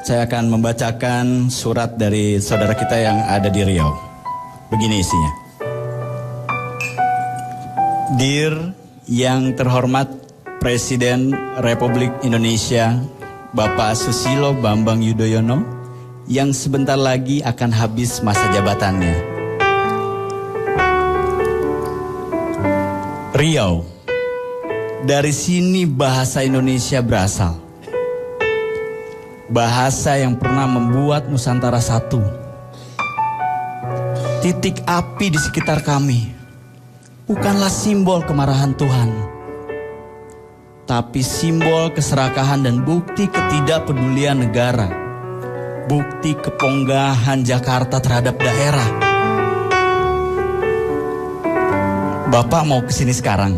saya akan membacakan surat dari saudara kita yang ada di Riau. Begini isinya. Dear yang terhormat Presiden Republik Indonesia Bapak Susilo Bambang Yudhoyono yang sebentar lagi akan habis masa jabatannya. Riau, dari sini bahasa Indonesia berasal. Bahasa yang pernah membuat Nusantara satu. Titik api di sekitar kami bukanlah simbol kemarahan Tuhan, tapi simbol keserakahan dan bukti ketidakpedulian negara. Bukti keponggahan Jakarta terhadap daerah. Bapak mau kesini sekarang.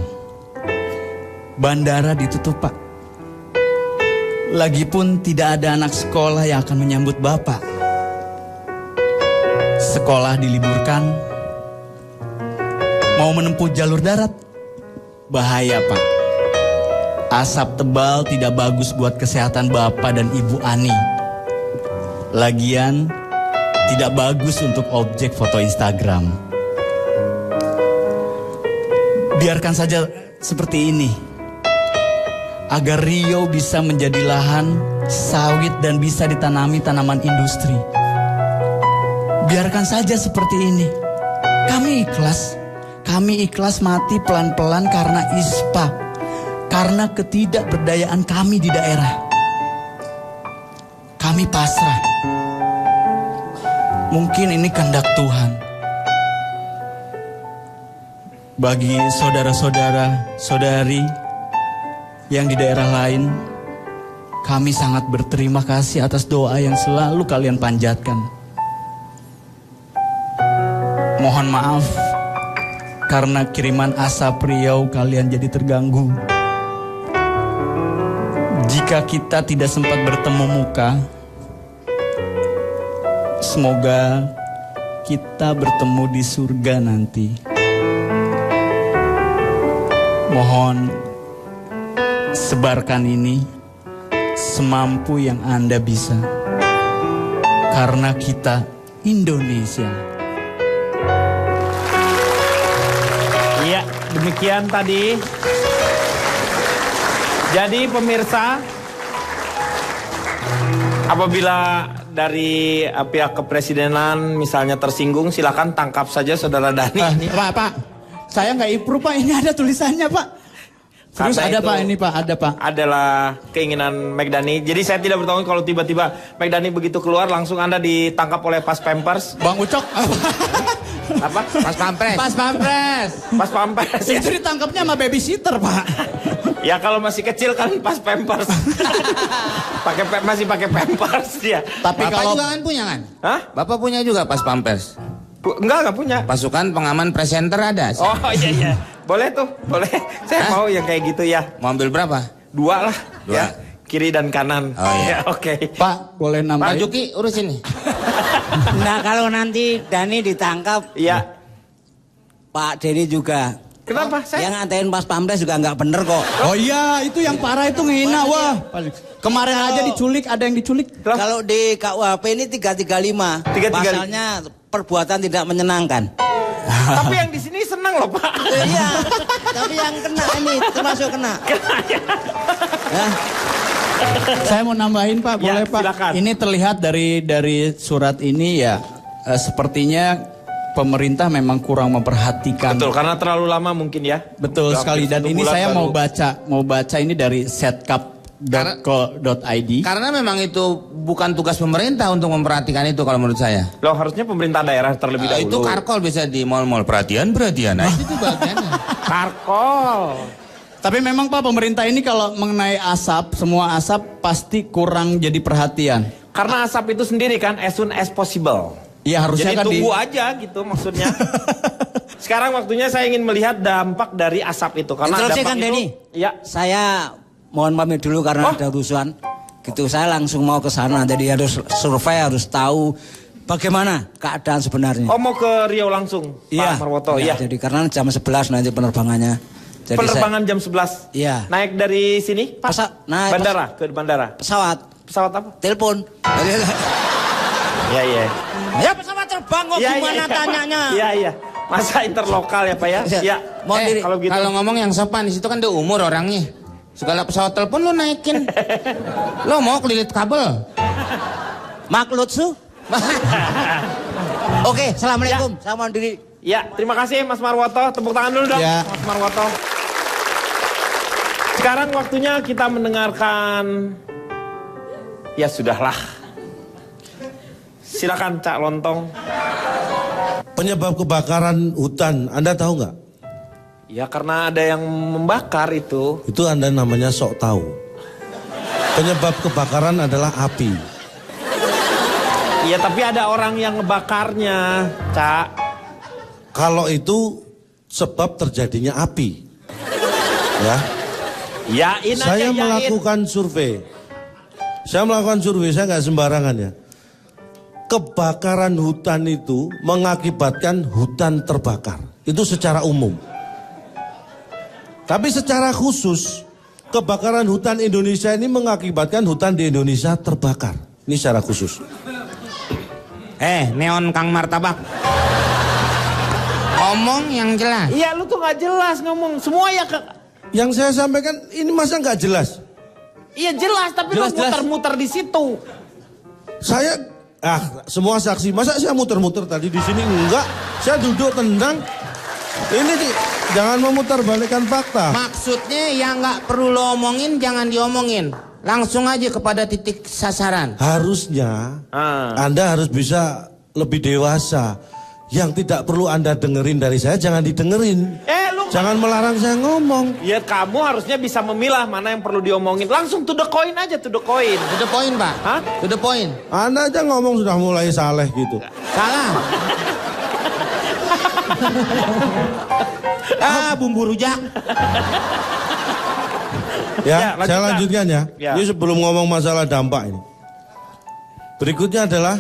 Bandara ditutup, Pak. Lagipun tidak ada anak sekolah yang akan menyambut Bapak. Sekolah diliburkan. Mau menempuh jalur darat, bahaya, Pak. Asap tebal tidak bagus buat kesehatan Bapak dan Ibu Ani. Lagian tidak bagus untuk objek foto Instagram. Biarkan saja seperti ini, agar Riau bisa menjadi lahan sawit dan bisa ditanami tanaman industri. Biarkan saja seperti ini. Kami ikhlas mati pelan-pelan karena ISPA, karena ketidakberdayaan kami di daerah. Kami pasrah. Mungkin ini kehendak Tuhan. Bagi saudara-saudara, saudari yang di daerah lain, kami sangat berterima kasih atas doa yang selalu kalian panjatkan. Mohon maaf karena kiriman asap Riau kalian jadi terganggu. Jika kita tidak sempat bertemu muka, semoga kita bertemu di surga nanti. Mohon sebarkan ini semampu yang Anda bisa, karena kita Indonesia. Iya, demikian tadi. Jadi pemirsa, apabila dari pihak kepresidenan misalnya tersinggung, silakan tangkap saja saudara Dhani. Pak, saya nggak improve, Pak. Ini ada tulisannya, Pak. Terus ada, Pak, ini, Pak, ada, Pak. Adalah keinginan Megdani. Jadi saya tidak bertanggung kalau tiba-tiba Megdani begitu keluar langsung Anda ditangkap oleh Pas Pampers. Bang Ucok. Apa? Pas Pampres. Pas Pampres. Pas Pampers. Itu ditangkapnya sama babysitter, Pak. Ya kalau masih kecil kan Pas Pampers. Masih pakai Pampers dia. Tapi Bapak kalau juga kan punya kan? Hah? Bapak punya juga pas Pampers. Enggak punya. Pasukan pengaman presenter ada. Oh iya. Boleh tuh, boleh. Saya mau yang kayak gitu ya. Mau ambil berapa? 2 lah. 2. Ya. Kiri dan kanan. Oh iya. Ya, oke. Pak, boleh Pak nambahin? Juki urus ini. Nah kalau nanti Dhani ditangkap, Iya. Pak Denny juga. Kenapa? Yang ngantein Pas Pampres juga nggak bener kok. Oh iya, itu yang parah itu ngehina, wah. Kemarin aja diculik, ada yang diculik. Kalau di KUHP ini 335, 335. pasalnya perbuatan tidak menyenangkan. Tapi yang di sini senang loh Pak. Iya, tapi yang kena ini termasuk kena. Ya. Saya mau nambahin, Pak, Ya, boleh, Pak? silakan. Ini terlihat dari surat ini ya, sepertinya pemerintah memang kurang memperhatikan. Betul, karena terlalu lama mungkin ya. Betul Udah sekali, dan 1 ini bulan saya baru. mau baca ini dari setkap.co.id. Karena memang itu bukan tugas pemerintah untuk memperhatikan itu kalau menurut saya. Loh harusnya pemerintah daerah terlebih dahulu. Itu karkol bisa di mal-mal. Perhatian. Nah, itu tuh bagiannya. Karkol. Tapi memang, Pak, pemerintah ini kalau mengenai asap, semua asap pasti kurang jadi perhatian. Karena asap itu sendiri kan as soon as possible. Iya, harusnya Jadi kan tunggu aja gitu maksudnya. Sekarang waktunya saya ingin melihat dampak dari asap itu. Karena Instruksi, dampak Kang itu. Denny. Ya. Saya mohon pamit dulu karena ada urusan. Gitu, saya langsung mau ke sana. Jadi harus survei, harus tahu bagaimana keadaan sebenarnya. Oh mau ke Riau langsung, Iya. Pak Marwoto. Ya, Iya. jadi karena jam 11 nanti penerbangannya. Jadi Penerbangan jam 11. Iya. Naik dari sini, Pak? Naik bandara, ke bandara. pesawat Pesawat apa? Telepon. Iya, iya. Ya pesawat terbang kok Iya, gimana iya. tanyanya? Iya, iya. Masa interlokal ya, Pak ya? Iya. Mau diri. Kalau gitu. Kalau ngomong yang sopan, di situ kan udah umur orangnya. Segala pesawat telepon lu naikin. Lo mau kelilit kabel. Maklud su. Oke, assalamualaikum. Ya. Saya mohon diri. Ya, terima kasih Mas Marwoto. Tepuk tangan dulu dong, Ya. Mas Marwoto. Sekarang waktunya kita mendengarkan. Ya sudahlah. Silakan Cak Lontong. Penyebab kebakaran hutan, Anda tahu nggak? Ya karena ada yang membakar itu. Itu Anda namanya sok tahu. Penyebab kebakaran adalah api. Iya tapi ada orang yang ngebakarnya, Cak. Kalau itu sebab terjadinya api. Ya. Yain aja, Saya yain. melakukan survei. Saya nggak sembarangan ya. Kebakaran hutan itu mengakibatkan hutan terbakar. Itu secara umum. Tapi secara khusus, kebakaran hutan Indonesia ini mengakibatkan hutan di Indonesia terbakar. Ini secara khusus. Neon Kang Martabak. Ngomong yang jelas. Iya lu tuh nggak jelas ngomong. Semua ya Yang saya sampaikan ini masa nggak jelas? Iya jelas tapi Jelas, lu muter-muter di situ. Saya semua saksi. Masa saya muter-muter tadi di sini enggak? Saya duduk tenang. Ini jangan memutarbalikkan fakta. Maksudnya yang nggak perlu lo omongin jangan diomongin. Langsung aja kepada titik sasaran. Harusnya Anda harus bisa lebih dewasa. Yang tidak perlu Anda dengerin dari saya jangan didengerin. Lu Jangan melarang saya ngomong. ya kamu harusnya bisa memilah mana yang perlu diomongin. Langsung to the point aja, to the point. To the point, Pak. Hah? To the point. Anda aja ngomong sudah mulai saleh gitu. Salah. Bumbu rujak. Ya, Ya, saya lanjutkan ya. Ya. Ini sebelum ngomong masalah dampak ini. Berikutnya adalah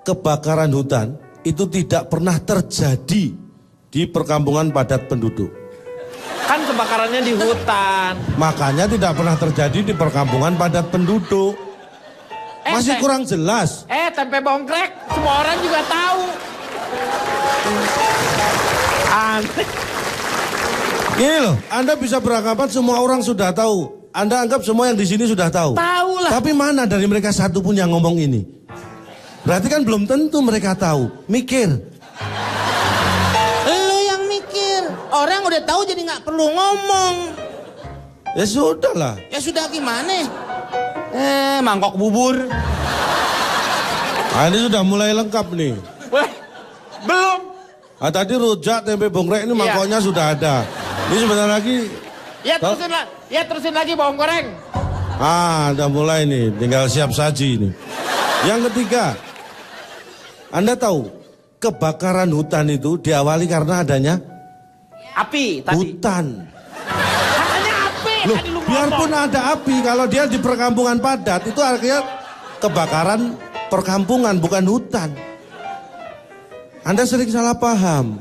kebakaran hutan itu tidak pernah terjadi di perkampungan padat penduduk. Kan kebakarannya di hutan. Makanya tidak pernah terjadi di perkampungan padat penduduk. Masih kurang jelas. Tempe bongkrek, semua orang juga tahu. Aneh. Gini loh, Anda bisa beranggapan semua orang sudah tahu. Anda anggap semua yang di sini sudah tahu. Tahu lah. Tapi mana dari mereka satu pun yang ngomong ini? Berarti kan belum tentu mereka tahu. Mikir. Lo yang mikir. Orang udah tahu jadi nggak perlu ngomong. Ya sudah lah. Ya sudah gimana? Mangkok bubur. Ini sudah mulai lengkap nih. Weh, belum. Tadi rujak, tempe bongkrek ini Iya. mangkoknya sudah ada. Ini sebentar lagi. Ya terusin lagi bawang goreng. Udah mulai nih. Tinggal siap saji ini. Yang ketiga. Anda tahu kebakaran hutan itu diawali karena adanya Api tadi. hutan. Katanya api. Loh, Tadi lu biarpun ngomong. ada api, kalau dia di perkampungan padat, itu artinya kebakaran perkampungan, bukan hutan. Anda sering salah paham.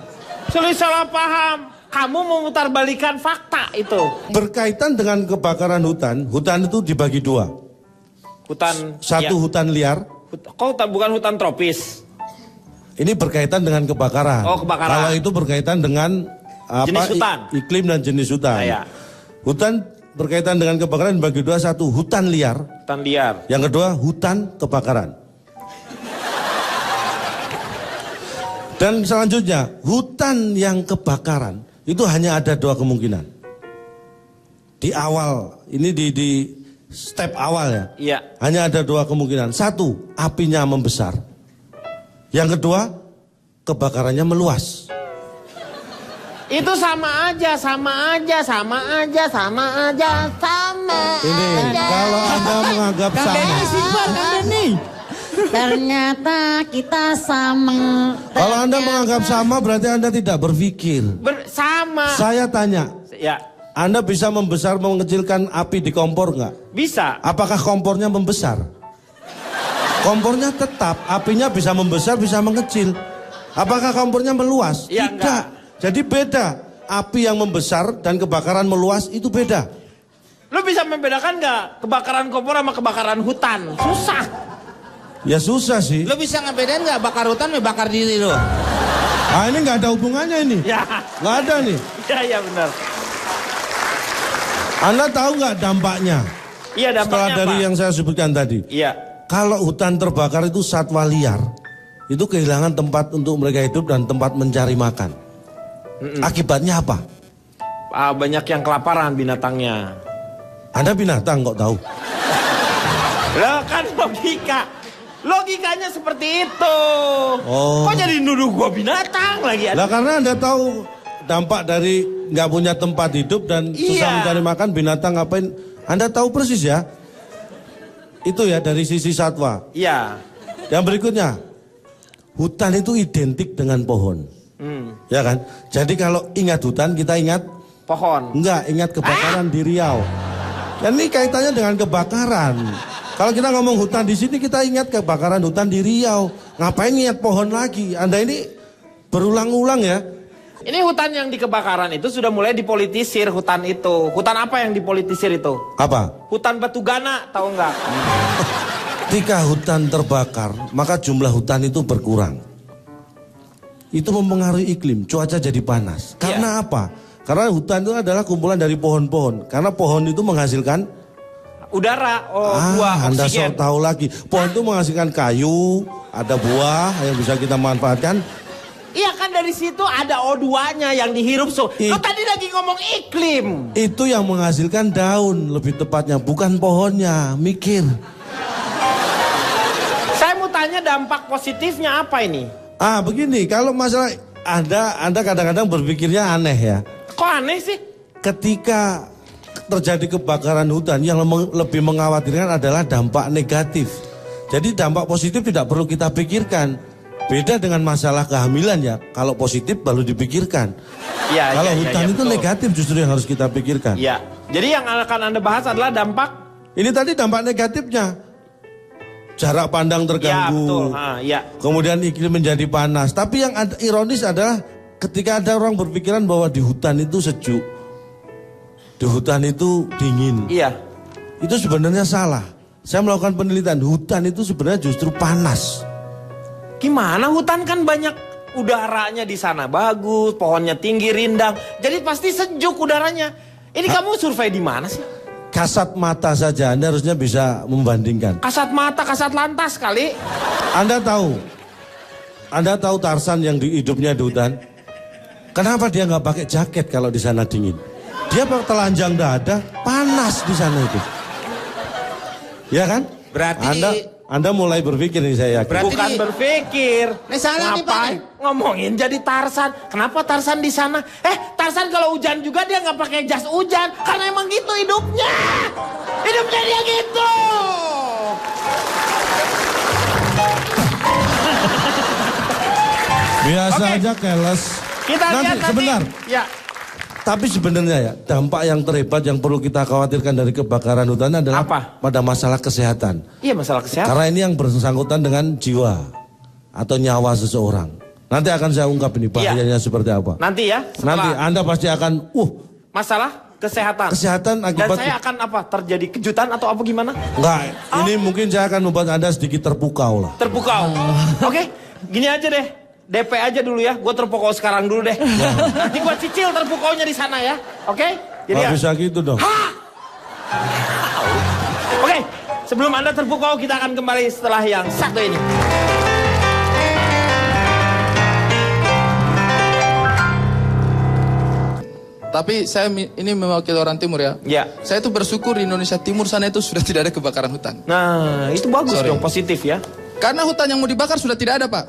Sulit salah paham. Kamu memutarbalikan fakta itu. Berkaitan dengan kebakaran hutan, hutan itu dibagi dua. Hutan. Satu ya. hutan liar, Kok bukan hutan tropis? ini berkaitan dengan kebakaran. Oh, kebakaran. Kalau itu berkaitan dengan Jenis hutan. iklim dan jenis hutan. Ya. Hutan berkaitan dengan kebakaran dibagi dua, satu hutan liar, Hutan liar. yang kedua hutan kebakaran. Dan selanjutnya, hutan yang kebakaran itu hanya ada dua kemungkinan. Di awal, ini di step awal ya. Iya. Hanya ada dua kemungkinan. Satu, apinya membesar. Yang kedua, kebakarannya meluas. Itu sama aja. Ini kalau Anda menganggap sama. Ternyata kita sama. Kalau Anda menganggap sama berarti Anda tidak berpikir. Sama. Saya tanya, Ya, Anda bisa membesar mengecilkan api di kompor nggak? bisa. Apakah kompornya membesar? Kompornya tetap, apinya bisa membesar, bisa mengecil. Apakah kompornya meluas? Ya, Tidak. enggak. Jadi beda. Api yang membesar dan kebakaran meluas itu beda. Lu bisa membedakan nggak kebakaran kompor sama kebakaran hutan? Susah. Ya susah sih. Lo bisa ngebedain nggak bakar hutan sama bakar diri lo? Ah ini nggak ada hubungannya ini. Ya. Nggak ada nih. Ya benar. Anda tahu nggak dampaknya? Iya dampaknya Setelah dari apa? yang saya sebutkan tadi. Iya. Kalau hutan terbakar itu satwa liar, itu kehilangan tempat untuk mereka hidup dan tempat mencari makan. Akibatnya apa? Banyak yang kelaparan binatangnya. Anda binatang kok tahu? Lah kan logika. Logikanya seperti itu. Oh. Kok jadi nuduh gua binatang lagi? Lah karena Anda tahu dampak dari nggak punya tempat hidup dan susah Iya. mencari makan binatang ngapain? Anda tahu persis ya? Itu ya dari sisi satwa. Iya. Yang berikutnya, hutan itu identik dengan pohon. Ya kan? Jadi kalau ingat hutan kita ingat Pohon. enggak, ingat kebakaran di Riau. Dan ini kaitannya dengan kebakaran. Kalau kita ngomong hutan di sini kita ingat kebakaran hutan di Riau. Ngapain ingat pohon lagi? Anda ini berulang-ulang ya. Ini hutan yang di kebakaran itu sudah mulai dipolitisir hutan itu. Hutan apa yang dipolitisir itu? Apa? Hutan batu gana, tahu nggak? Ketika hutan terbakar, maka jumlah hutan itu berkurang. Itu mempengaruhi iklim, cuaca jadi panas. Karena apa? Karena hutan itu adalah kumpulan dari pohon-pohon. Karena pohon itu menghasilkan Udara, buah, Anda oksigen. sok tahu lagi. Pohon itu menghasilkan kayu, ada buah yang bisa kita manfaatkan. Iya kan dari situ ada O2-nya yang dihirup. Lo tadi lagi ngomong iklim. Itu yang menghasilkan daun, lebih tepatnya bukan pohonnya. Mikir. Saya mau tanya dampak positifnya apa ini? Begini, kalau masalah Anda kadang-kadang berpikirnya aneh ya. Kok aneh sih? Ketika terjadi kebakaran hutan yang lebih mengkhawatirkan adalah dampak negatif. Jadi dampak positif tidak perlu kita pikirkan. Beda dengan masalah kehamilan ya. Kalau positif baru dipikirkan. Ya, Kalau hutan itu betul. negatif justru yang harus kita pikirkan. Ya, jadi yang akan Anda bahas adalah dampak. Ini tadi dampak negatifnya. Jarak pandang Ya, terganggu. betul. Ya. Kemudian iklim menjadi panas. Tapi yang ironis adalah ketika ada orang berpikiran bahwa di hutan itu sejuk. Di hutan itu dingin. Iya. Itu sebenarnya salah. Saya melakukan penelitian, hutan itu sebenarnya justru panas. Gimana hutan kan banyak udaranya di sana bagus, pohonnya tinggi, rindang. Jadi pasti sejuk udaranya. Ini kamu survei di mana sih? Kasat mata saja Anda harusnya bisa membandingkan. Kasat mata, kasat lantas kali. Anda tahu Tarsan yang hidupnya di hutan? Kenapa dia nggak pakai jaket kalau di sana dingin? Dia pakai telanjang dada, panas di sana itu. Ya kan? Berarti Anda mulai berpikir nih saya yakin. Berarti Bukan berpikir. Ini salah nih, Pak. Ngapain ngomongin jadi Tarsan? Kenapa Tarsan di sana? Tarsan kalau hujan juga dia nggak pakai jas hujan karena emang gitu hidupnya. Hidupnya dia gitu. Biasa Oke. aja keles. Kita lihat nanti. Sebentar. Ya. Tapi sebenarnya ya dampak yang terhebat yang perlu kita khawatirkan dari kebakaran hutan adalah Apa? pada masalah kesehatan. Iya masalah kesehatan. Karena ini yang bersangkutan dengan jiwa atau nyawa seseorang. Nanti akan saya ungkap ini bahayanya seperti apa. Nanti ya. Nanti Setelah Anda pasti akan masalah kesehatan. kesehatan Dan akibat saya akan apa? Terjadi kejutan atau apa gimana? enggak, ini mungkin saya akan membuat Anda sedikit terpukau lah. Terpukau. Oke, gini aja deh. DP aja dulu ya. Gue terpukau sekarang dulu deh. Nanti gue cicil terpukaunya di sana ya. Oke? Jadi Nggak ya. bisa gitu dong. Oke, sebelum Anda terpukau kita akan kembali setelah yang satu ini. Tapi saya ini mewakili orang timur ya. Ya. Saya tuh bersyukur di Indonesia Timur sana itu sudah tidak ada kebakaran hutan. Nah, itu bagus Sorry. dong, positif ya. Karena hutan yang mau dibakar sudah tidak ada, Pak.